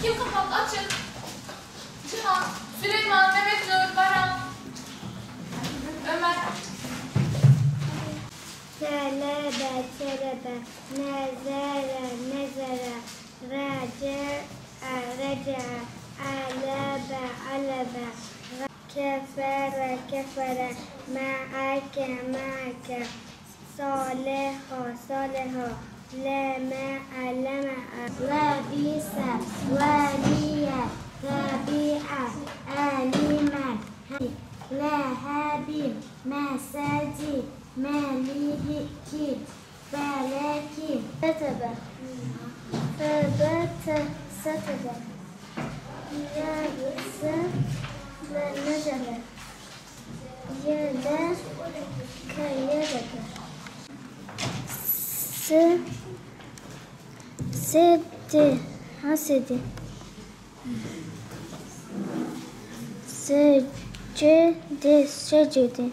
Kim kapattı? Açın. Cihan, Süleyman, Mehmet Nur, Baran, Ömer. Telebe, telebe, nezere, nezere, rece, rece, alebe, alebe, kefere, kefere, me'ake, me'ake, saleha, saleha, leme'e, leme'e, lebise, veliye, tebi'e, elimen, lehebi, mesedi, meliki, beleki, setebe, sebete, setebe, yedise ve necebe, yede, keyedebe, sedi, hasedi, secde, secde,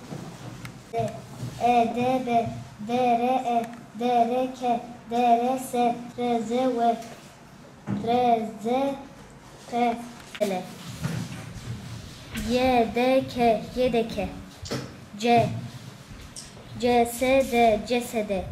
edebe, deree, dereke, derese, rezeve, rezeke, yedeke, yedeke, cesede, cesede,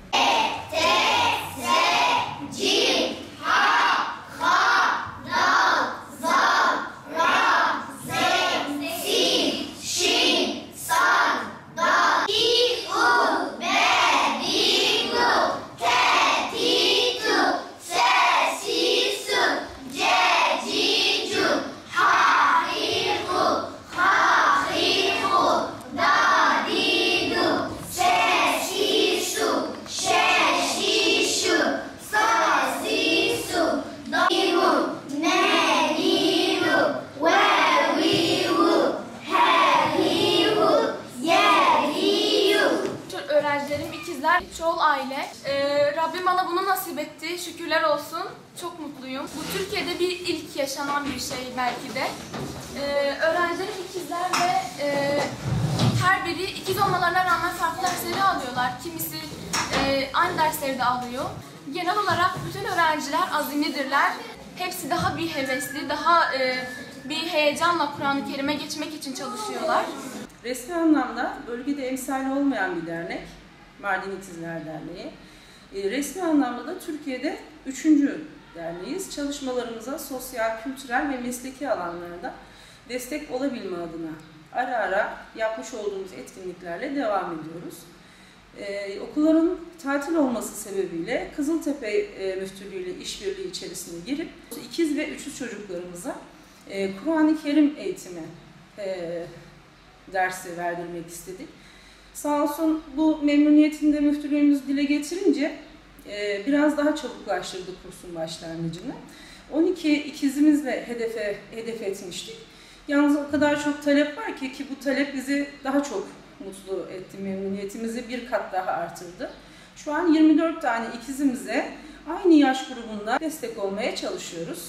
Öğrencilerim ikizler, çoğul aile. Rabbim bana bunu nasip etti. Şükürler olsun. Çok mutluyum. Bu Türkiye'de bir ilk yaşanan bir şey belki de. Öğrencilerim ikizler ve her biri ikiz olmalarına rağmen farklı dersleri alıyorlar. Kimisi aynı dersleri de alıyor. Genel olarak bütün öğrenciler azimlidirler. Hepsi daha bir hevesli, daha bir heyecanla Kur'an-ı Kerim'e geçmek için çalışıyorlar. Resmi anlamda bölgede emsali olmayan bir dernek, MêRDİN İkizler Derneği. Resmi anlamda da Türkiye'de 3. derneğiz. Çalışmalarımıza sosyal, kültürel ve mesleki alanlarda destek olabilme adına ara ara yapmış olduğumuz etkinliklerle devam ediyoruz. Okulların tatil olması sebebiyle Kızıltepe Müftülüğü ile işbirliği içerisine girip ikiz ve üçüz çocuklarımıza Qur'anı Kerim eğitimi dersi verdirmek istedik. Sağ olsun bu memnuniyetini de müftülüğümüz dile getirince biraz daha çabuklaştırdık kursun başlangıcını. 12 ikizimizle hedef etmiştik. Yalnız o kadar çok talep var ki bu talep bizi daha çok mutlu etti, memnuniyetimizi bir kat daha artırdı. Şu an 24 tane ikizimize aynı yaş grubunda destek olmaya çalışıyoruz.